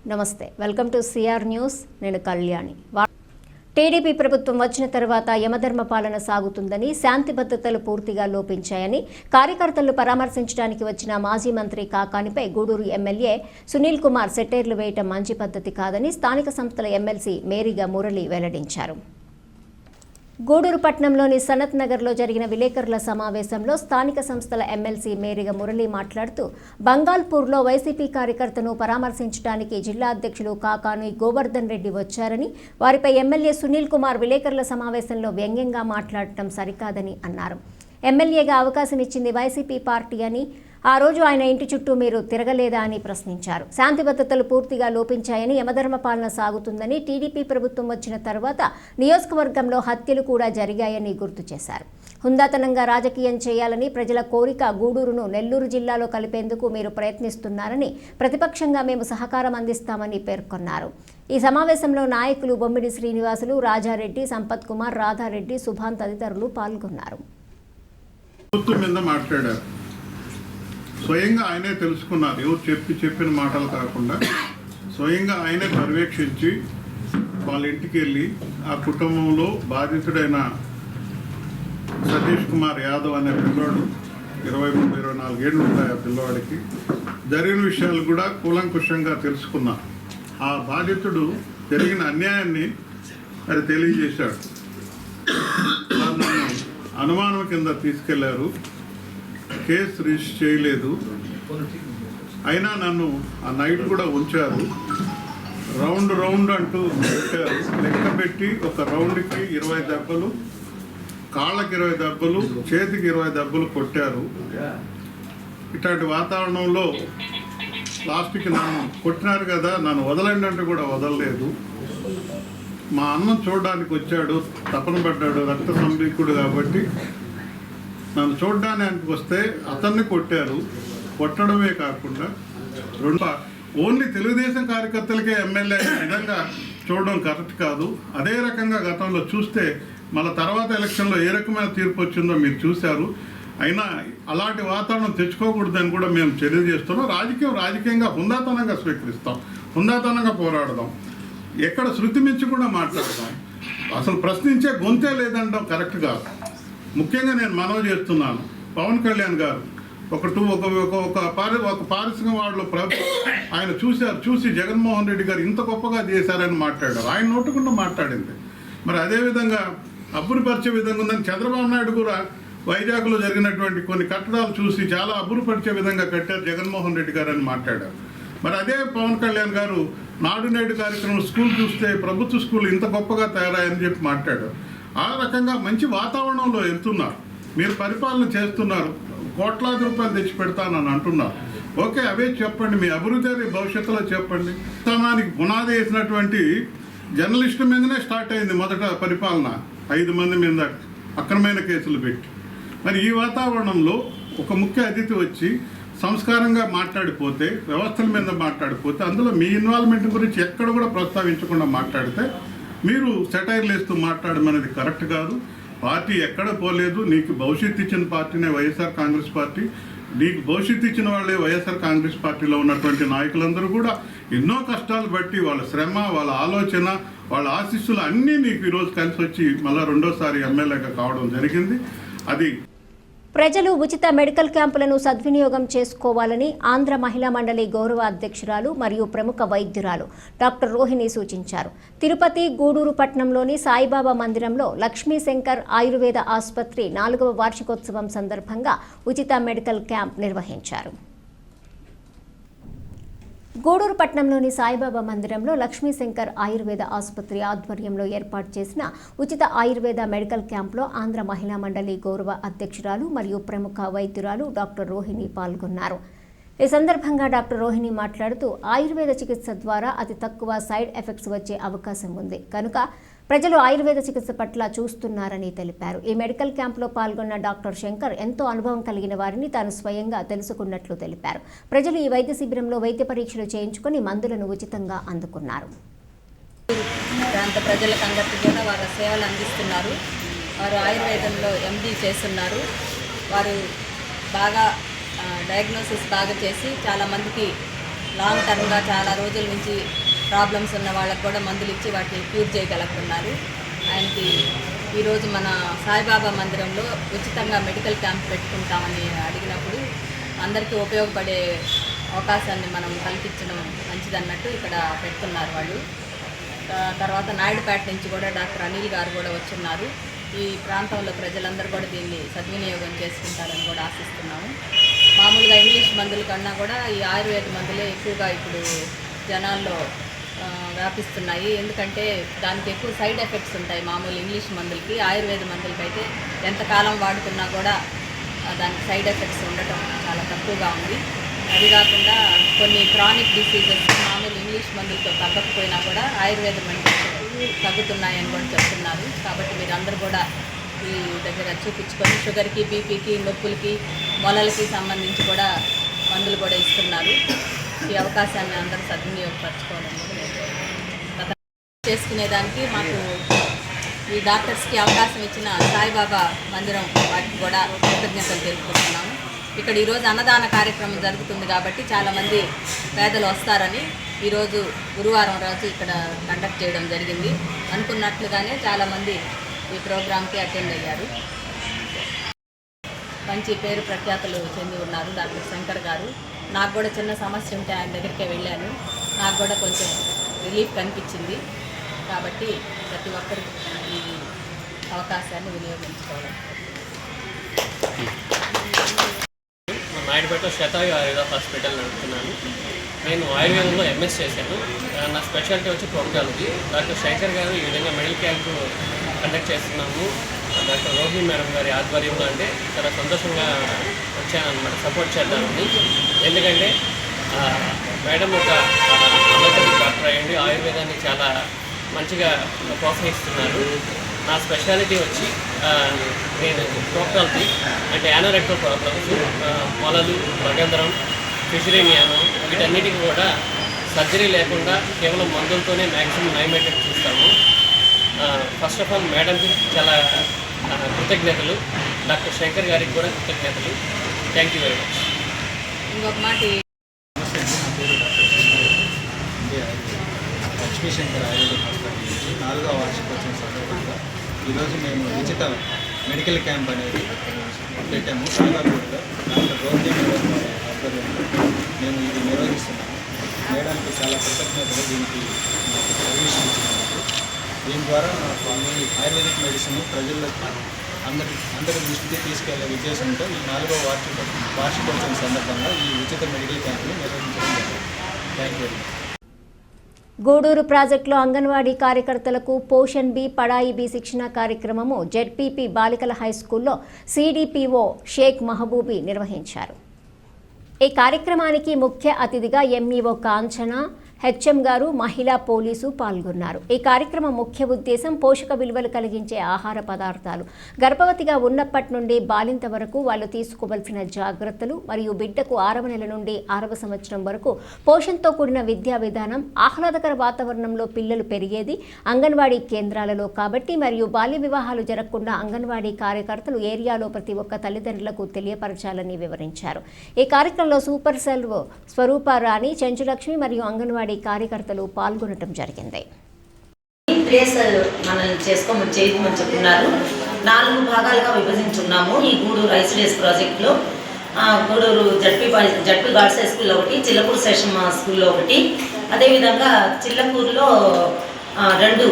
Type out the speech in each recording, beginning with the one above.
నమస్తే, welcome to CR news. నేను Kalyani. TDP ప్రభుత్వం వచ్చిన తర్వాత యమధర్మ పాలన సాగుతుందని, శాంతి భద్రతలు పూర్తిగా లోపించాయని కార్యకర్తలను పరామర్శించడానికి వచ్చిన మాజీ మంత్రి కాకానిపై గూడూరు ఎమ్మెల్యే సునీల్ కుమార్ సెటైర్లు వేయటం మంచి పద్ధతి కాదని స్థానిక సంస్థల ఎమ్మెల్సీ మేరిగా మురళి వెల్లడించారు. గూడూరు పట్టణంలోని సనత్ నగర్లో జరిగిన విలేకరుల సమావేశంలో స్థానిక సంస్థల ఎమ్మెల్సీ మేరిగా మురళి మాట్లాడుతూ, బంగాల్పూర్లో వైసీపీ కార్యకర్తను పరామర్శించడానికి జిల్లా అధ్యక్షులు కాకాని గోవర్ధన్ రెడ్డి వచ్చారని, వారిపై ఎమ్మెల్యే సునీల్ కుమార్ విలేకరుల సమావేశంలో వ్యంగ్యంగా మాట్లాడటం సరికాదని అన్నారు. ఎమ్మెల్యేగా అవకాశం ఇచ్చింది వైసీపీ పార్టీ అని, ఆ రోజు ఆయన ఇంటి చుట్టూ మీరు తిరగలేదా అని ప్రశ్నించారు. శాంతి భద్రతలు పూర్తిగా లోపించాయని, యమధర్మ పాలన సాగుతుందని, టీడీపీ ప్రభుత్వం వచ్చిన తర్వాత నియోజకవర్గంలో హత్యలు కూడా జరిగాయని గుర్తు చేశారు. హుందాతనంగా రాజకీయం చేయాలని ప్రజల కోరిక, గూడూరును నెల్లూరు జిల్లాలో కలిపేందుకు మీరు ప్రయత్నిస్తున్నారని, ప్రతిపక్షంగా మేము సహకారం అందిస్తామని పేర్కొన్నారు. ఈ సమావేశంలో నాయకులు బొమ్మిడి శ్రీనివాసులు, రాజారెడ్డి, సంపత్ కుమార్, రాధారెడ్డి, సుభాన్ తదితరులు పాల్గొన్నారు. స్వయంగా ఆయనే తెలుసుకున్నారు. ఎవరు చెప్పిన మాటలు కాకుండా స్వయంగా ఆయనే పర్యవేక్షించి వాళ్ళ ఇంటికి వెళ్ళి ఆ కుటుంబంలో బాధితుడైన సతీష్ కుమార్ యాదవ్ అనే పిల్లోడు 23-24 ఏళ్ళు ఉంటాయి. ఆ పిల్లవాడికి జరిగిన విషయాలు కూడా కూలంకుషంగా తెలుసుకున్నారు. ఆ బాధితుడు జరిగిన అన్యాయాన్ని అది తెలియజేశాడు. నన్ను అనుమానం కింద తీసుకెళ్లారు, కేసు రిజిస్టర్ చేయలేదు, అయినా నన్ను ఆ నైట్ కూడా ఉంచారు. రౌండ్ అంటూ పెట్టారు. లెక్క పెట్టి ఒక రౌండ్కి 20 దెబ్బలు, కాళ్ళకి 20 దెబ్బలు, చేతికి 20 దెబ్బలు కొట్టారు. ఇట్లాంటి వాతావరణంలో లాస్ట్కి నన్ను కొట్టినారు కదా, నన్ను వదలండి అంటే కూడా వదలలేదు. మా అన్నం చూడడానికి వచ్చాడు, తపన పడ్డాడు, రక్త సంబీకుడు కాబట్టి నన్ను చూడడానికి వస్తే అతన్ని కొట్టారు. కొట్టడమే కాకుండా ఓన్లీ తెలుగుదేశం కార్యకర్తలకే ఎమ్మెల్యే విధంగా చూడడం కరెక్ట్ కాదు. అదే రకంగా గతంలో చూస్తే మళ్ళీ తర్వాత ఎలక్షన్లో ఏ రకమైన తీర్పు వచ్చిందో మీరు చూశారు. అయినా అలాంటి వాతావరణం తెచ్చుకోకూడదని కూడా మేము చర్య చేస్తున్నాం. రాజకీయంగా హుందాతనంగా స్వీకరిస్తాం, హుందాతనంగా పోరాడదాం, ఎక్కడ శృతి మించి కూడా మాట్లాడదాం. అసలు ప్రశ్నించే గొంతే లేదంటాం కరెక్ట్ కాదు. ముఖ్యంగా నేను మనవి చేస్తున్నాను, పవన్ కళ్యాణ్ గారు ఒక పారిశ్రామిక వాళ్ళు ఆయన చూసి జగన్మోహన్ రెడ్డి గారు ఇంత గొప్పగా చేశారని మాట్లాడారు. ఆయన నోటుకుండా మాట్లాడింది. మరి అదేవిధంగా అబ్బురుపరిచే విధంగా ఉందని చంద్రబాబు నాయుడు కూడా వైజాగ్లో జరిగినటువంటి కొన్ని కట్టడాలు చూసి చాలా అబ్బురుపరిచే విధంగా కట్టారు జగన్మోహన్ రెడ్డి గారు అని మాట్లాడారు. మరి అదే పవన్ కళ్యాణ్ గారు నాడు నేడు కార్యక్రమం స్కూల్ చూస్తే ప్రభుత్వ స్కూల్ ఇంత గొప్పగా తయారని చెప్పి మాట్లాడారు. ఆ రకంగా మంచి వాతావరణంలో వెళ్తున్నారు. మీరు పరిపాలన చేస్తున్నారు, కోట్లాది రూపాయలు తెచ్చి పెడతానని అంటున్నారు. ఓకే, అవే చెప్పండి, మీ అభివృద్ధి భవిష్యత్తులో చెప్పండి. స్థానానికి పునాది వేసినటువంటి జర్నలిస్టుల మీదనే స్టార్ట్ అయింది మొదట పరిపాలన. 5 మంది మీద అక్రమైన కేసులు పెట్టి. మరి ఈ వాతావరణంలో ఒక ముఖ్య అతిథి వచ్చి సంస్కారంగా మాట్లాడిపోతే, వ్యవస్థల మీద మాట్లాడిపోతే, అందులో మీ ఇన్వాల్వ్మెంట్ గురించి ఎక్కడ కూడా ప్రస్తావించకుండా మాట్లాడితే మీరు సెటైర్లు వేస్తూ మాట్లాడమనేది కరెక్ట్ కాదు. పార్టీ ఎక్కడ పోలేదు. నీకు భవిష్యత్తు ఇచ్చిన పార్టీనే వైఎస్ఆర్ కాంగ్రెస్ పార్టీ. నీకు భవిష్యత్తు ఇచ్చిన వాళ్ళే వైఎస్ఆర్ కాంగ్రెస్ పార్టీలో ఉన్నటువంటి నాయకులందరూ కూడా ఎన్నో కష్టాలు బట్టి వాళ్ళ శ్రమ, వాళ్ళ ఆలోచన, వాళ్ళ ఆశీస్సులు అన్నీ నీకు ఈరోజు కలిసి వచ్చి మళ్ళీ రెండోసారి ఎమ్మెల్యేగా కావడం జరిగింది. అది ప్రజలు ఉచిత మెడికల్ క్యాంపులను సద్వినియోగం చేసుకోవాలని ఆంధ్ర మహిళా మండలి గౌరవ అధ్యక్షురాలు మరియు ప్రముఖ వైద్యురాలు డాక్టర్ రోహిణి సూచించారు. తిరుపతి, గూడూరు పట్టణంలోని సాయిబాబా మందిరంలో లక్ష్మీ శంకర్ ఆయుర్వేద ఆసుపత్రి 4వ వార్షికోత్సవం సందర్భంగా ఉచిత మెడికల్ క్యాంప్ నిర్వహించారు. గూడూరు పట్టణంలోని సాయిబాబా మందిరంలో లక్ష్మీశంకర్ ఆయుర్వేద ఆసుపత్రి ఆధ్వర్యంలో ఏర్పాటు చేసిన ఉచిత ఆయుర్వేద మెడికల్ క్యాంప్లో ఆంధ్ర మహిళా మండలి గౌరవ అధ్యక్షురాలు మరియు ప్రముఖ వైద్యురాలు డాక్టర్ రోహిణి పాల్గొన్నారు. ఈ సందర్భంగా డాక్టర్ రోహిణి మాట్లాడుతూ, ఆయుర్వేద చికిత్స ద్వారా అతి తక్కువ సైడ్ ఎఫెక్ట్స్ వచ్చే అవకాశం ఉంది కనుక ప్రజలు ఆయుర్వేద చికిత్స పట్ల చూస్తున్నారని తెలిపారు. ఈ మెడికల్ క్యాంపులో పాల్గొన్న డాక్టర్ శంకర్ ఎంతో అనుభవం కలిగిన వారిని తాను స్వయంగా తెలుసుకున్నట్లు తెలిపారు. ప్రజలు ఈ వైద్య శిబిరంలో వైద్య పరీక్షలు చేయించుకొని మందులను ఉచితంగా అందుకున్నారు. ప్రాంత ప్రజలకు అందరికీ కూడా వారి సేవలు అందిస్తున్నారు. వారు ఆయుర్వేదంలో ఎండీ చేస్తున్నారు. వారు బాగా డయాగ్నోసిస్ బాగా చేసి చాలామందికి లాంగ్ టర్మ్గా చాలా రోజుల నుంచి ప్రాబ్లమ్స్ ఉన్న వాళ్ళకు కూడా మందులు ఇచ్చి వాటిని క్యూర్ చేయగలుగుతున్నారు. ఆయనకి ఈరోజు మన సాయిబాబా మందిరంలో ఉచితంగా మెడికల్ క్యాంప్ పెట్టుకుంటామని అడిగినప్పుడు అందరికీ ఉపయోగపడే అవకాశాన్ని మనం కల్పించడం మంచిదన్నట్టు ఇక్కడ పెడుతున్నారు వాళ్ళు. తర్వాత నాయుడుపేట నుంచి కూడా డాక్టర్ అనిల్ గారు కూడా వచ్చున్నారు. ఈ ప్రాంతంలో ప్రజలందరూ కూడా దీన్ని సద్వినియోగం చేసుకుంటారని కూడా ఆశిస్తున్నాము. మామూలుగా ఇంగ్లీష్ మందుల కన్నా కూడా ఈ ఆయుర్వేద మందులే ఎక్కువగా ఇప్పుడు జనాల్లో వ్యాపిస్తున్నాయి. ఎందుకంటే దానికి ఎక్కువ సైడ్ ఎఫెక్ట్స్ ఉంటాయి. మామూలు ఇంగ్లీష్ మందులకి ఆయుర్వేద మందులకైతే ఎంతకాలం వాడుకున్నా కూడా దానికి సైడ్ ఎఫెక్ట్స్ ఉండటం చాలా తక్కువగా ఉంది. అది కాకుండా కొన్ని క్రానిక్ డిసీజెస్ మామూలు ఇంగ్లీష్ మందులతో తగ్గకపోయినా కూడా ఆయుర్వేద మందులతో తగ్గుతున్నాయని కూడా చెప్తున్నారు. కాబట్టి మీరందరూ కూడా ఈ దగ్గర చూపించుకొని షుగర్కి, బీపీకి, నొప్పులకి, మొలలకి సంబంధించి కూడా మందులు కూడా ఇస్తున్నారు. ఈ అవకాశాన్ని అందరూ సద్వినియోగపరచుకోవాలని కూడా నేను చేసుకునేదానికి మాకు ఈ డాక్టర్స్కి అవకాశం ఇచ్చిన సాయిబాబా మందిరం వాటికి కూడా కృతజ్ఞతలు తెలుపుకుంటున్నాము. ఇక్కడ ఈరోజు అన్నదాన కార్యక్రమం జరుగుతుంది కాబట్టి చాలామంది పేదలు వస్తారని ఈరోజు గురువారం రోజు ఇక్కడ కండక్ట్ చేయడం జరిగింది. అనుకున్నట్లుగానే చాలామంది ఈ ప్రోగ్రాంకి అటెండ్ అయ్యారు. మంచి పేరు ప్రఖ్యాతలు చెంది ఉన్నారు డాక్టర్ శంకర్ గారు. నాకు కూడా చిన్న సమస్య ఉంటే ఆయన దగ్గరికే వెళ్ళాను. నాకు కూడా కొంచెం రిలీఫ్ కనిపించింది. కాబట్టి ప్రతి ఒక్కరు ఈ అవకాశాన్ని వినియోగించుకోవాలి. నాయుడుపేట శతాయు ఆయుర్వేద హాస్పిటల్ నడుపుతున్నాను. నేను ఆయుర్వేదంలో ఎంఎస్ చేశాను. నా స్పెషాలిటీ వచ్చి ప్రోక్టాలజీ. డాక్టర్ శంకర్ గారు ఈ విధంగా మెడికల్ క్యాంపు కండక్ట్ చేస్తున్నాము. డాక్టర్ రోహిణి మేడం గారి ఆధ్వర్యంలో అంటే చాలా సంతోషంగా వచ్చానన్నమాట, సపోర్ట్ చేద్దామని. ఎందుకంటే మేడం ఒక అలోపతి డాక్టర్ అయ్యండి ఆయుర్వేదాన్ని చాలా మంచిగా ప్రోత్సహిస్తున్నారు. నా స్పెషాలిటీ వచ్చి నేను ప్రోక్టాలజీ అంటే యానోరెక్టల్ ప్రాబ్లమ్స్, మొలలు, మగంధరం, ఫిషరీనియాను వీటన్నిటికీ కూడా సర్జరీ లేకుండా కేవలం మందులతోనే మ్యాక్సిమం నయమేటట్టు చూస్తాము. ఫస్ట్ ఆఫ్ ఆల్ మేడంకి చాలా కృతజ్ఞతలు, డాక్టర్ శంకర్ గారికి కూడా కృతజ్ఞతలు. Thank you very much. ఇంకొక మాట లక్ష్మీ శంకర్ ఆయుర్వేద హాస్పిటల్ నుంచి 4వ వార్షికోత్సవం సందర్భంగా ఈరోజు మేము ఉచిత మెడికల్ క్యాంప్ అనేది పెట్టాము. సాయిబాబాలో డాక్టర్ రోహిణి మేడం గారి ఆధ్వర్యంలో మేము ఇది నిర్వహిస్తున్నాము. మేడానికి చాలా కృతజ్ఞతలు దీనికి మాకు పర్మిషన్ ఇచ్చినందుకు. దీని ద్వారా మాకు ఈ ఆయుర్వేదిక్ మెడిసిన్ ప్రజలకు అందరి దృష్టికి తీసుకెళ్లే ఉద్దేశంతో ఈ 4వ వార్షికోత్సవం సందర్భంగా ఈ ఉచిత మెడికల్ క్యాంప్ను నిర్వహించడం జరిగింది. Thank you. గూడూరు ప్రాజెక్టులో అంగన్వాడీ కార్యకర్తలకు పోషణ్ బి పడాయి బి శిక్షణ కార్యక్రమము జెడ్పీపీ బాలికల హైస్కూల్లో సిడిపిఓ షేక్ మహబూబీ నిర్వహించారు. ఈ కార్యక్రమానికి ముఖ్య అతిథిగా ఎంఈఓ కాంచన, హెచ్ఎం గారు, మహిళా పోలీసు పాల్గొన్నారు. ఈ కార్యక్రమం ముఖ్య ఉద్దేశం పోషక విలువలు కలిగించే ఆహార పదార్థాలు, గర్భవతిగా ఉన్నప్పటి నుండి బాలింత వరకు వాళ్ళు తీసుకోవలసిన జాగ్రత్తలు మరియు బిడ్డకు 6వ నెల నుండి 6వ సంవత్సరం వరకు పోషణతో కూడిన విద్యా విధానం, ఆహ్లాదకర వాతావరణంలో పిల్లలు పెరిగేది అంగన్వాడీ కేంద్రాలలో కాబట్టి మరియు బాల్య వివాహాలు జరగకుండా అంగన్వాడీ కార్యకర్తలు ఏరియాలో ప్రతి ఒక్క తల్లిదండ్రులకు తెలియపరచాలని వివరించారు. ఈ కార్యక్రమంలో సూపర్ సెల్వ్ స్వరూపారాణి, చెంచులక్ష్మి మరియు అంగన్వాడీ కార్యకర్తలు పాల్గొనడం జరిగింది. మనల్ని చేయమని చెప్తున్నారు. 4 భాగాలుగా విభజించున్నాము. ఈ గూడూరు ఐసిడిఎస్ ప్రాజెక్టులో గూడూరు జడ్పీ గర్ల్స్ హై స్కూల్లో ఒకటి, చిల్లకూరు సెషన్ స్కూల్లో ఒకటి, అదేవిధంగా చిల్లకూరులో 2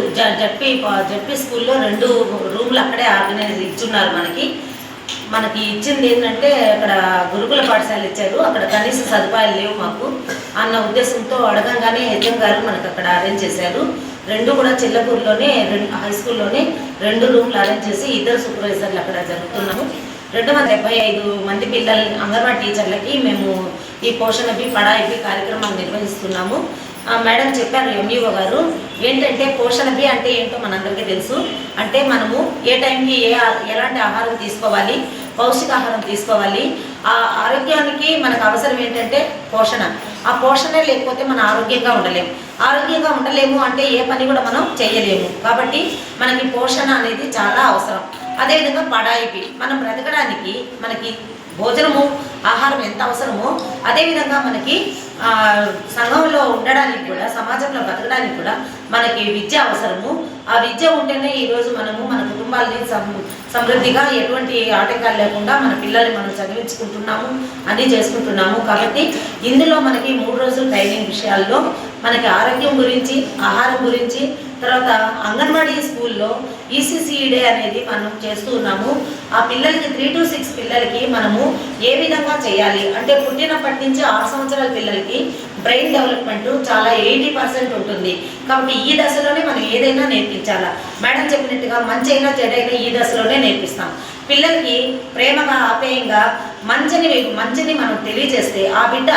జడ్పీ స్కూల్లో 2 రూమ్లు అక్కడే ఆర్గనైజ్ ఇచ్చున్నారు. మనకి ఇచ్చింది ఏంటంటే అక్కడ గురుకుల పాఠశాల ఇచ్చారు. అక్కడ కనీస సదుపాయాలు లేవు మాకు అన్న ఉద్దేశంతో అడగంగానే హెచ్ఎం గారు మనకు అక్కడ అరేంజ్ చేశారు. 2 కూడా చిల్లకూరులోనే హై స్కూల్లోనే 2 రూమ్లు అరేంజ్ చేసి 2 సూపర్వైజర్లు అక్కడ జరుగుతున్నాము. 275 మంది పిల్లలు అంగన్వాడీ టీచర్లకి మేము ఈ పోషణ బి పడాయి బి కార్యక్రమాన్ని నిర్వహిస్తున్నాము. మేడం చెప్పారు ఎంఈఓ గారు, ఏంటంటే పోషణ బి అంటే ఏంటో మనందరికీ తెలుసు. అంటే మనము ఏ టైంకి ఎలాంటి ఆహారం తీసుకోవాలి, పౌష్టికాహారం తీసుకోవాలి. ఆ ఆరోగ్యానికి మనకు అవసరం ఏంటంటే పోషణ. ఆ పోషణే లేకపోతే మనం ఆరోగ్యంగా ఉండలేము అంటే ఏ పని కూడా మనం చేయలేము. కాబట్టి మనకి పోషణ అనేది చాలా అవసరం. అదేవిధంగా పడాయిపి మనం బ్రతకడానికి మనకి భోజనము ఆహారం ఎంత అవసరమో అదేవిధంగా మనకి సంఘంలో ఉండడానికి కూడా, సమాజంలో బతకడానికి కూడా మనకి విద్య అవసరము. ఆ విద్య ఉంటేనే ఈరోజు మనము మన కుటుంబాలని సమృద్ధిగా ఎటువంటి ఆటంకాలు లేకుండా మన పిల్లల్ని మనం చదివించుకుంటున్నాము, అన్నీ చేసుకుంటున్నాము. కాబట్టి ఇందులో మనకి 3 రోజుల ట్రైనింగ్ విషయాల్లో మనకి ఆరోగ్యం గురించి, ఆహారం గురించి, తర్వాత అంగన్వాడీ స్కూల్లో ECCE అనేది మనం చేస్తూ ఉన్నాము. ఆ పిల్లలకి 3 to 6 పిల్లలకి మనము ఏ విధంగా చేయాలి అంటే పుట్టినప్పటి నుంచి 6 సంవత్సరాల పిల్లలకి బ్రెయిన్ డెవలప్మెంట్ చాలా 80% ఉంటుంది. కాబట్టి ఈ దశలోనే మనం ఏదైనా నేర్పించాలా. మేడం చెప్పినట్టుగా మంచి అయినా చెడైనా ఈ దశలోనే నేర్పిస్తాం. పిల్లలకి ప్రేమగా, ఆప్యాయంగా మంచిని మనం తెలియజేస్తే ఆ బిడ్డ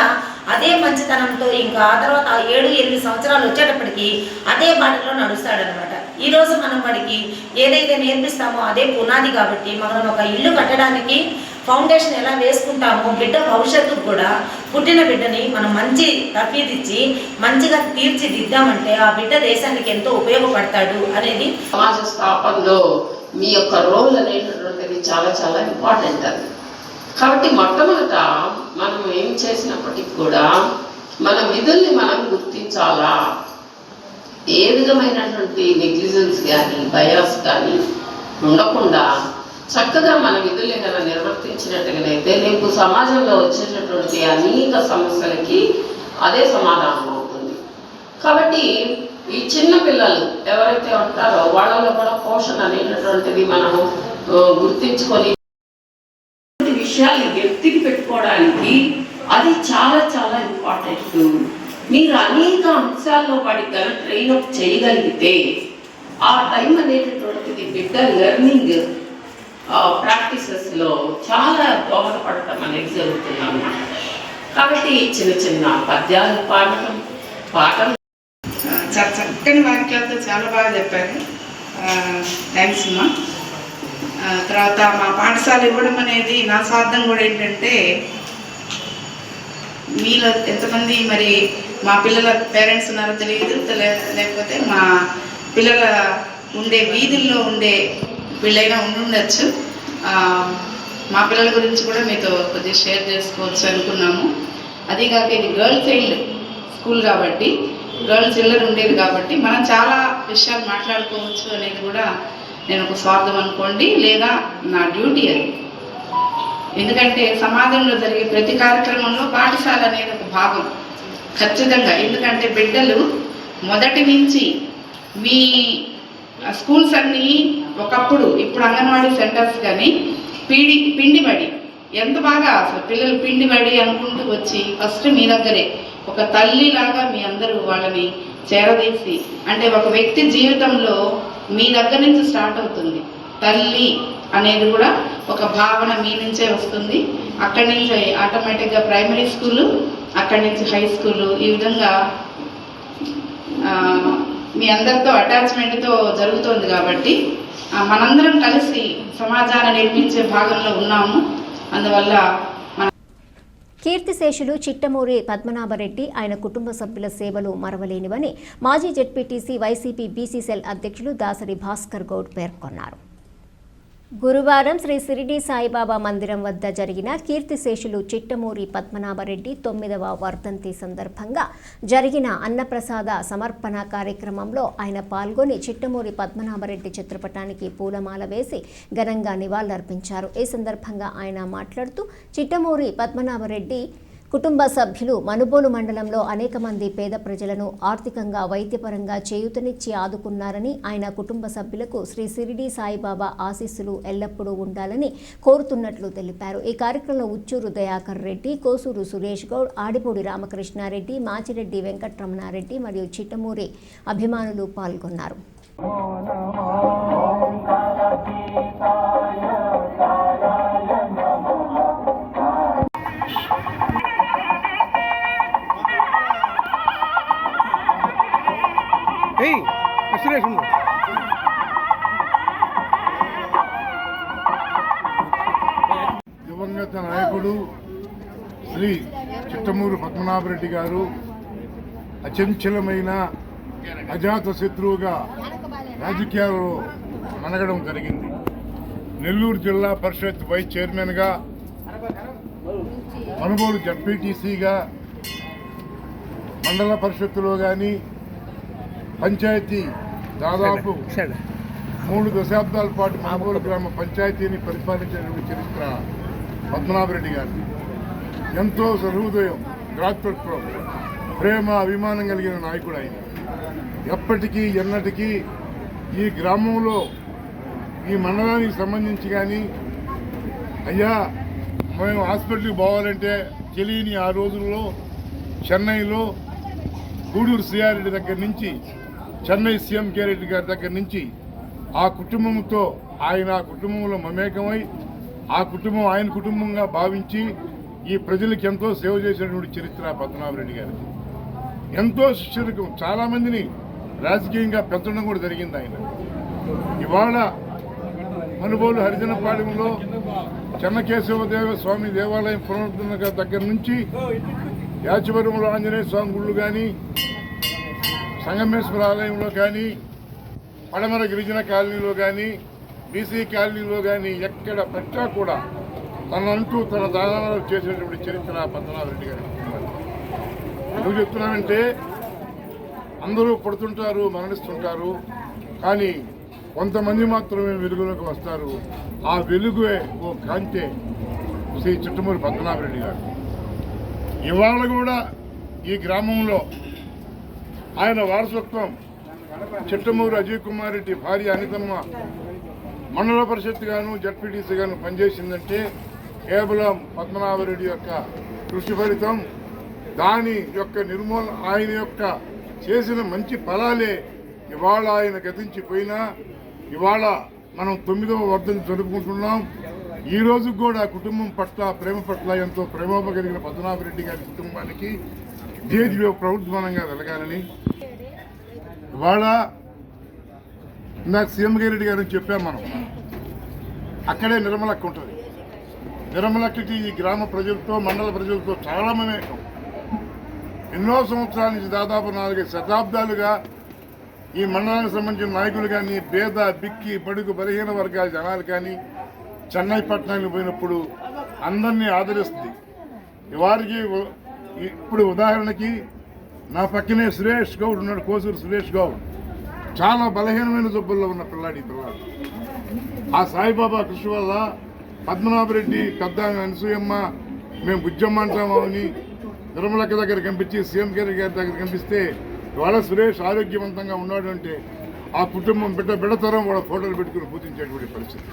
అదే మంచితనంతో ఇంకా ఆ తర్వాత 7-8 సంవత్సరాలు వచ్చేటప్పటికి అదే బాటలో నడుస్తాడనమాట. ఈరోజు మనం వాడికి ఏదైతే నేర్పిస్తామో అదే పునాది. కాబట్టి మనం ఒక ఇల్లు కట్టడానికి ఫౌండేషన్ ఎలా వేసుకుంటామో బిడ్డ భవిష్యత్తుకు కూడా పుట్టిన బిడ్డని మనం మంచి తర్ఫీదిచ్చి మంచిగా తీర్చిదిద్దామంటే ఆ బిడ్డ దేశానికి ఎంతో ఉపయోగపడతాడు అనేది. సమాజ స్థాపనలో మీ యొక్క రోల్ అనేటటువంటిది చాలా చాలా ఇంపార్టెంట్ అది. కాబట్టి మొట్టమొదట మనం ఏం చేసినప్పటికీ కూడా మన విధుల్ని మనం గుర్తించాలా. ఏ విధమైనటువంటి నెగ్లిజెన్స్ కానీ బయాస్ కానీ ఉండకుండా చక్కగా మన విధులు ఏదైనా నిర్వర్తించినట్టుగానైతే రేపు సమాజంలో వచ్చేటటువంటి అనేక సమస్యలకి అదే సమాధానం అవుతుంది. కాబట్టి ఈ చిన్న పిల్లలు ఎవరైతే ఉంటారో వాళ్ళలో కూడా పోషణ అనేటటువంటిది మనం గుర్తించుకొని విషయాన్ని వ్యక్తికి పెట్టుకోవడానికి అది చాలా చాలా ఇంపార్టెంట్. మీరు అనేక అంశాల్లో వాడికి కనుక ట్రైన్ అప్ చేయగలిగితే ఆ టైం అనేటటువంటిది బిడ్డ లెర్నింగ్ ప్రాక్టీసెస్లో చాలా దోహదపడటం అనేది జరుగుతుంది. కాబట్టి చిన్న చిన్న పద్యాలు పాటలు చక్కని వాక్యాలతో చాలా బాగా చెప్పారు. థ్యాంక్స్ అమ్మా. తర్వాత మా పాఠశాల ఇవ్వడం అనేది నా స్వార్థం కూడా ఏంటంటే, మీలో ఎంతమంది మరి మా పిల్లల పేరెంట్స్ ఉన్నారో తెలియదు, లేకపోతే మా పిల్లల ఉండే వీధుల్లో ఉండే వీళ్ళైనా ఉండొచ్చు. మా పిల్లల గురించి కూడా మీతో కొద్దిగా షేర్ చేసుకోవచ్చు అనుకున్నాము. అదీగాక ఇది గర్ల్ చైల్డ్ స్కూల్ కాబట్టి, గర్ల్ చిల్డ్రన్ ఉండేది కాబట్టి మనం చాలా విషయాలు మాట్లాడుకోవచ్చు అనేది కూడా నేను ఒక స్వార్థం అనుకోండి, లేదా నా డ్యూటీ అది. ఎందుకంటే సమాజంలో జరిగే ప్రతి కార్యక్రమంలో పాఠశాల అనేది ఒక భాగం ఖచ్చితంగా. ఎందుకంటే బిడ్డలు మొదటి నుంచి మీ స్కూల్స్ అన్నీ ఒకప్పుడు, ఇప్పుడు అంగన్వాడీ సెంటర్స్ కానీ పిండిబడి ఎంత బాగా అసలు పిల్లలు పిండిబడి అనుకుంటూ వచ్చి ఫస్ట్ మీ దగ్గరే ఒక తల్లిలాగా మీ అందరూ వాళ్ళని చేరదీసి, అంటే ఒక వ్యక్తి జీవితంలో మీ దగ్గర నుంచి స్టార్ట్ అవుతుంది. తల్లి అనేది కూడా ఒక భావన మీ నుంచే వస్తుంది. అక్కడి నుంచి ఆటోమేటిక్గా ప్రైమరీ స్కూలు, అక్కడి నుంచి హై స్కూలు, ఈ విధంగా మీ అందరితో అటాచ్మెంట్తో జరుగుతుంది. కాబట్టి మనందరం కలిసి సమాజాన్ని నిర్మించే భాగంలో ఉన్నాము. అందువల్ల కీర్తిశేషులు చిట్టమూరి పద్మనాభరెడ్డి ఆయన కుటుంబ సభ్యుల సేవలు మరవలేనివని మాజీ జెడ్పీటీసీ వైసీపీ బీసీ సెల్ అధ్యక్షులు దాసరి భాస్కర్ గౌడ్ పేర్కొన్నారు. గురువారం శ్రీ షిరిడి సాయిబాబా మందిరం వద్ద జరిగిన కీర్తిశేషులు చిట్టమూరి పద్మనాభరెడ్డి 9వ వర్ధంతి సందర్భంగా జరిగిన అన్నప్రసాద సమర్పణ కార్యక్రమంలో ఆయన పాల్గొని చిట్టమూరి పద్మనాభరెడ్డి చిత్రపటానికి పూలమాల వేసి ఘనంగా నివాళులర్పించారు. ఈ సందర్భంగా ఆయన మాట్లాడుతూ చిట్టమూరి పద్మనాభరెడ్డి కుటుంబ సభ్యులు మనుబోలు మండలంలో అనేక మంది పేద ప్రజలను ఆర్థికంగా, వైద్యపరంగా చేయూతనిచ్చి ఆదుకున్నారని, ఆయన కుటుంబ సభ్యులకు శ్రీ షిరిడి సాయిబాబా ఆశీస్సులు ఎల్లప్పుడూ ఉండాలని కోరుతున్నట్లు తెలిపారు. ఈ కార్యక్రమంలో ఉచ్చూరు దయాకర్ రెడ్డి, కోసూరు సురేష్ గౌడ్, ఆడిపూడి రామకృష్ణారెడ్డి, మాచిరెడ్డి వెంకట్రమణారెడ్డి మరియు చిట్టమూరి అభిమానులు పాల్గొన్నారు. దివంగత నాయకుడు శ్రీ చిట్టమూరి పద్మనాభరెడ్డి గారు అచంచలమైన అజాత శత్రువుగా రాజకీయాల్లో మనగడం జరిగింది. నెల్లూరు జిల్లా పరిషత్ వైస్ చైర్మన్గా మనుగోలు జడ్పీటీసీగా మండల పరిషత్తులో కానీ పంచాయతీ దాదాపు 3 దశాబ్దాల పాటు మనుగోలు గ్రామ పంచాయతీని పరిపాలించినటువంటి చరిత్ర పద్మనాభరెడ్డి గారిది. ఎంతో సహృదయం, భ్రాతృత్వం, ప్రేమ, అభిమానం కలిగిన నాయకుడు ఆయన. ఎప్పటికీ ఎన్నటికీ ఈ గ్రామంలో ఈ మండలానికి సంబంధించి కానీ అయ్యా మేము హాస్పిటల్కి పోవాలంటే తెలియని ఆ రోజుల్లో చెన్నైలో గూడూరు శ్రీయారెడ్డి దగ్గర నుంచి, చెన్నై సీఎం కే రెడ్డి గారి దగ్గర నుంచి ఆ కుటుంబంతో ఆయన ఆ కుటుంబంలో మమేకమై ఆ కుటుంబం ఆయన కుటుంబంగా భావించి ఈ ప్రజలకు ఎంతో సేవ చేసినటువంటి చరిత్ర పద్మనాభరెడ్డి గారికి. ఎంతో శిష్యులకు చాలామందిని రాజకీయంగా పెంచడం కూడా జరిగింది ఆయన. ఇవాళ మనుగోలు హరిజనపాలెంలో చెన్నకేశవదేవ స్వామి దేవాలయం పునరుద్ధరణ దగ్గర నుంచి యాచవరంలో ఆంజనేయ స్వామి గుళ్ళు కానీ, సంగమేశ్వర ఆలయంలో కానీ, పడమర గిరిజన కాలనీలో కానీ, బీసీ కాలనీలో కానీ ఎక్కడ పట్టా కూడా తనంటూ తన దానాలు చేసినటువంటి చరిత్ర పద్మనాభరెడ్డి గారి కుటుంబానికి. ఎందుకు చెప్తున్నానంటే అందరూ పడుతుంటారు, మరణిస్తుంటారు, కానీ కొంతమంది మాత్రమే వెలుగులోకి వస్తారు. ఆ వెలుగే ఓ కాంతే శ్రీ చిట్టమూరి పద్మనాభరెడ్డి గారు. ఇవాళ కూడా ఈ గ్రామంలో ఆయన వారసత్వం చిట్టమూరి అజయ్ కుమార్ రెడ్డి భార్య అనితమ్మ మండల పరిషత్ గాను జడ్పీటీసీ గాను పనిచేసిందంటే కేవలం పద్మనాభరెడ్డి యొక్క కృషి ఫలితం. దాని యొక్క నిర్మూలన, ఆయన యొక్క చేసిన మంచి ఫలాలే ఇవాళ ఆయన గతించిపోయినా ఇవాళ మనం 9వ వర్ధంతి జరుపుకుంటున్నాం. ఈ రోజు కూడా కుటుంబం పట్ల, ప్రేమ పట్ల ఎంతో ప్రేమ కలిగిన పద్మనాభరెడ్డి గారి కుటుంబానికి జేజీలో ప్రభుత్వమానంగా వెలగాలని ఇవాళ ఇందాక సీఎం రెడ్డి గారిని చెప్పాం. మనం అక్కడే నిర్మలక్క ఉంటుంది. నిర్మలక్కకి ఈ గ్రామ ప్రజలతో, మండల ప్రజలతో చాలా మమేకం. ఎన్నో సంవత్సరాల నుంచి దాదాపు 4 శతాబ్దాలుగా ఈ మండలానికి సంబంధించిన నాయకులు కానీ, పేద, బిక్కి, బడుగు, బలహీన వర్గాల జనాలు కానీ చెన్నై పట్టణానికి పోయినప్పుడు అందరినీ ఆదరిస్తుంది. వారికి ఇప్పుడు ఉదాహరణకి నా పక్కనే సురేష్ గౌడ్ ఉన్నాడు, కోసూరు సురేష్ గౌడ్. చాలా బలహీనమైన జబ్బుల్లో ఉన్న పిల్లాడు. ఆ సాయిబాబా కృషి వల్ల పద్మనాభరెడ్డి, పెద్ద అనసూయమ్మ, మేము బుజ్జమ్మ అంటాము అని నిర్మలక్క దగ్గర కనిపించి, సీఎం గారి దగ్గర కనిపిస్తే ఇవాళ సురేష్ ఆరోగ్యవంతంగా ఉన్నాడు అంటే ఆ కుటుంబం బిడ్డతరం వాళ్ళ ఫోటోలు పెట్టుకుని పూజించేటువంటి పరిస్థితి.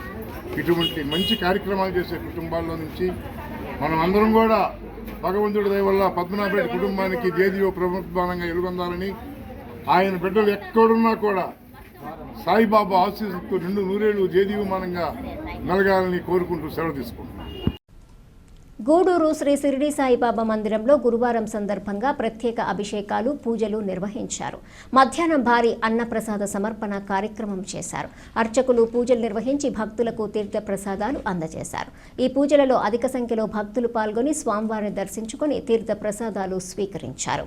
ఇటువంటి మంచి కార్యక్రమాలు చేసే కుటుంబాల్లో నుంచి మనం అందరం కూడా భగవంతుడి దయ వల్ల పద్మనాభరెడ్డి కుటుంబానికి జేజీఓ ప్రభుత్వానంగా ఎలుగొందాలని, ఆయన బిడ్డలు ఎక్కడున్నా కూడా సాయిబాబా ఆశీస్సుతో 2 నూరేళ్లు జేజీవమానంగా మెలగాలని కోరుకుంటూ సెలవు తీసుకుంటున్నాం. గూడూరు శ్రీ షిరిడి సాయిబాబా మందిరంలో గురువారం సందర్భంగా ప్రత్యేక అభిషేకాలు, పూజలు నిర్వహించారు. మధ్యాహ్నం భారీ అన్నప్రసాద సమర్పణ కార్యక్రమం చేశారు. అర్చకులు పూజలు నిర్వహించి భక్తులకు తీర్థ ప్రసాదాలు అందజేశారు. ఈ పూజలలో అధిక సంఖ్యలో భక్తులు పాల్గొని స్వామివారిని దర్శించుకుని తీర్థ ప్రసాదాలు స్వీకరించారు.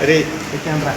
अरे कैमरा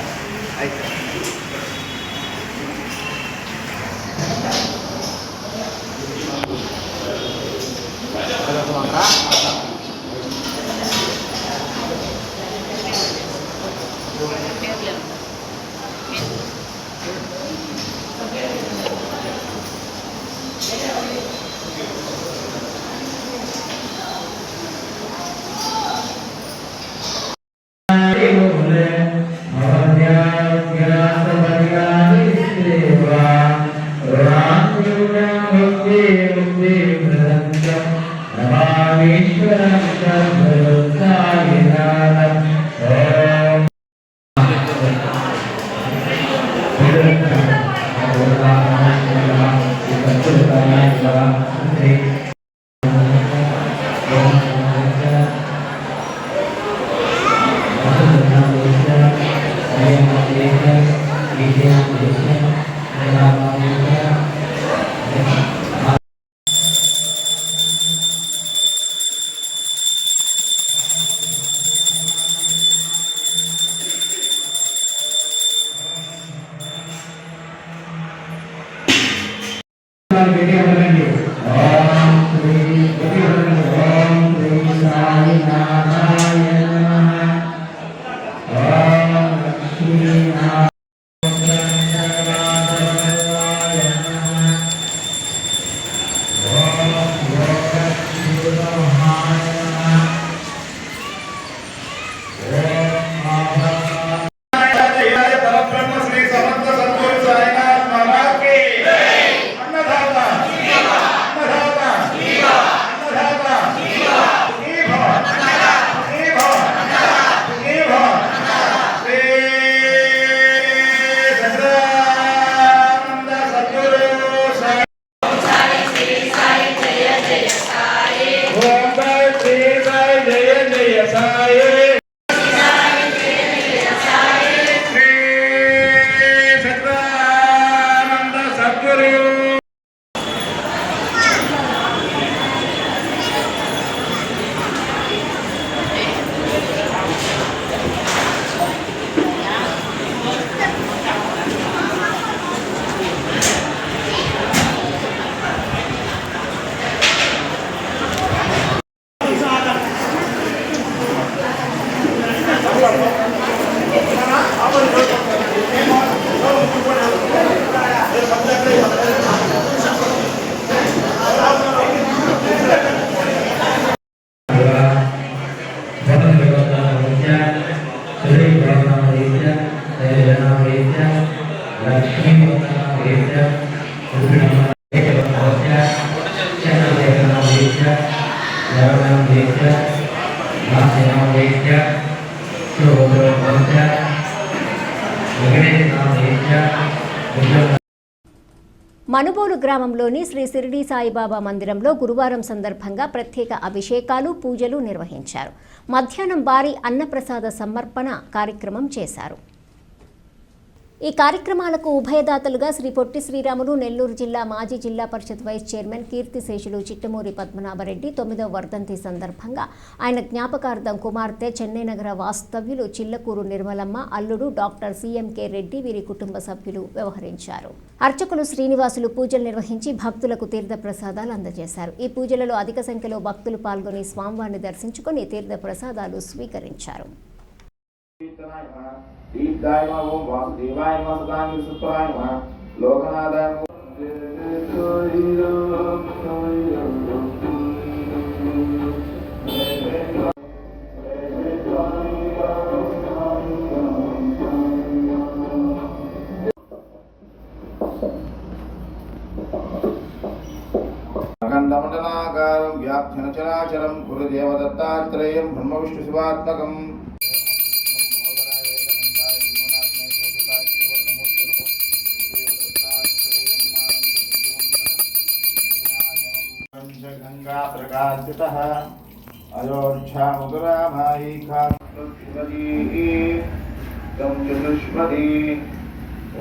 మనుబోలు గ్రామంలోని శ్రీ షిరిడి సాయిబాబా మందిరంలో గురువారం సందర్భంగా ప్రత్యేక అభిషేకాలు పూజలు నిర్వహించారు. మధ్యాహ్నం భారీ అన్నప్రసాద సమర్పణ కార్యక్రమం చేశారు. ఈ కార్యక్రమాలకు ఉభయదాతలుగా శ్రీ పొట్టి శ్రీరాములు నెల్లూరు జిల్లా మాజీ జిల్లా పరిషత్ వైస్ చైర్మన్ కీర్తిశేషులు చిట్టమూరి పద్మనాభరెడ్డి 9వ వర్ధంతి సందర్భంగా ఆయన జ్ఞాపకార్థం కుమార్తె చెన్నై నగర వాస్తవ్యులు చిల్లకూరు నిర్మలమ్మ, అల్లుడు డాక్టర్ సిఎంకే రెడ్డి వీరి కుటుంబ సభ్యులు వ్యవహరించారు. అర్చకులు శ్రీనివాసులు పూజలు నిర్వహించి భక్తులకు తీర్థ ప్రసాదాలు అందజేశారు. ఈ పూజలలో అధిక సంఖ్యలో భక్తులు పాల్గొని స్వామివారిని దర్శించుకుని తీర్థ ప్రసాదాలు స్వీకరించారు. దీర్ఘాయ ఓం వాసుదేవాయ వసుదాయ సుప్రాయ లోకనాథాయ అఖండమండలాకారం వ్యాఖ్యన చరాచరం గురుదేవదత్తాత్రేయం బ్రహ్మ విష్ణు శివాత్మకం. गंगा प्रकाशितः अयोध्या मधुरामायी चतुष्पदी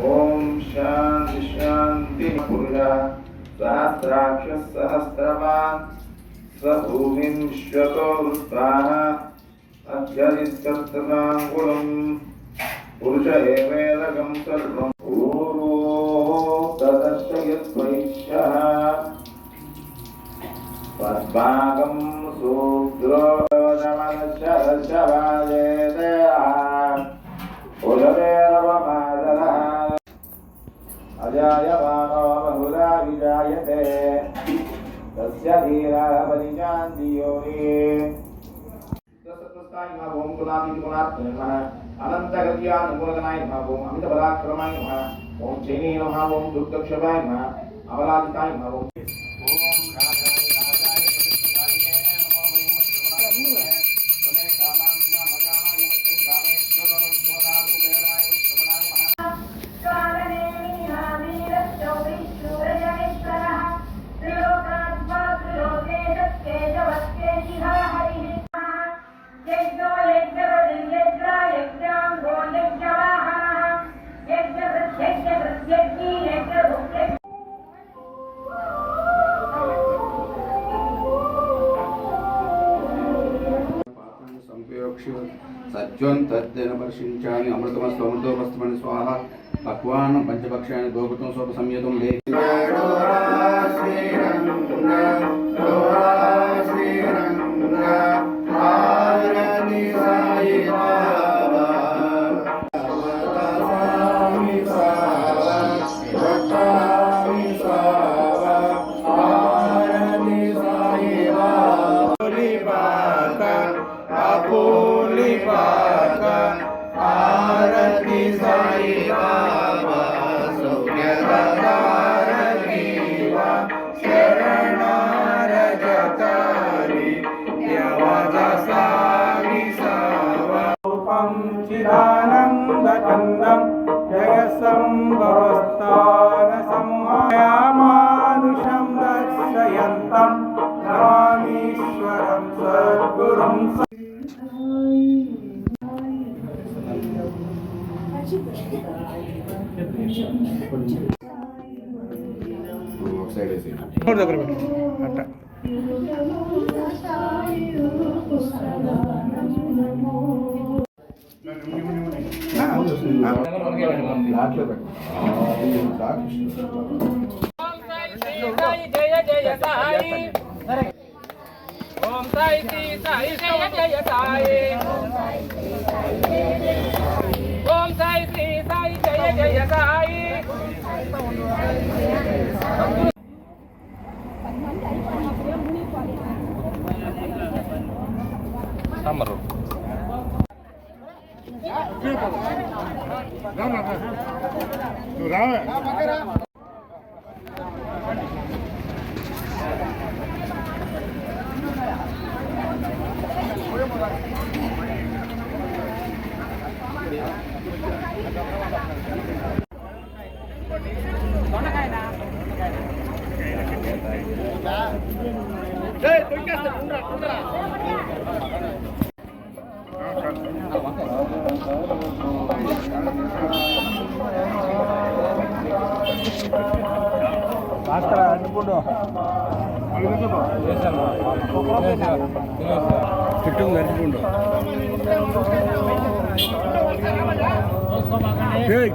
ओम शांति शांति पुरुषा सहस्राक्ष सहस्रवान् स भूमिं श्वतो वृत्ताः अध्यरिष्टस्ताङ्गुलम् पुरुष एवेदकं सर्वं ऊरो तदर्शयत्वैष्यः पद्मागं सूद्रोदमनशरशवाजेदया उदरेरवमादरः अजायमानो बहुधा विजायते तस्य धीरः परिजान्तियोनि सत्त्वस्ताय नमः ओम गुणातीतगुणात्मने नमः अनन्तगत्यानुगुणगणाय नमः ओम अमितपराक्रमाय नमः ओम चैनी नमः ओम दुर्दक्षवाय नमः अबलादिताय नमः ओम सज्जन तद्देन वर्षिंचानि अमृतमस्तु अमृतोपस्तमनि स्वाहा पक्वान् पंचभक्षानि गोपतुं सोप संयतं दे चिदानन्दकन्दं जयसम्भवस्थानसंहायामानुषं दर्शयन्तं नमामीश्वरं सद्गुरुं ओम साई श्री साई जय जय साई ओम साई श्री साई जय जय साई Amaro.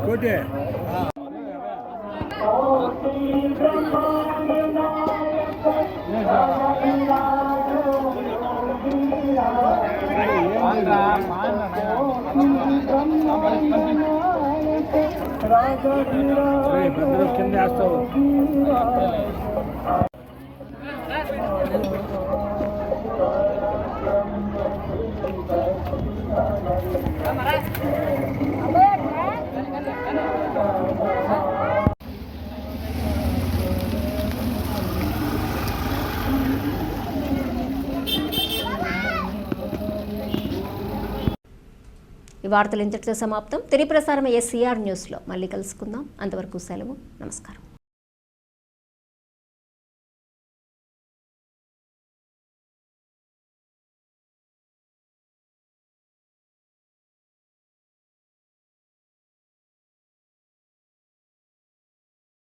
కోటే కింద వేస్తావు ఈ వార్తలు ఇంతటితో సమాప్తం. తిరిగి ప్రసారం SCR న్యూస్లో మళ్ళీ కలుసుకుందాం. అంతవరకు సెలవు. నమస్కారం.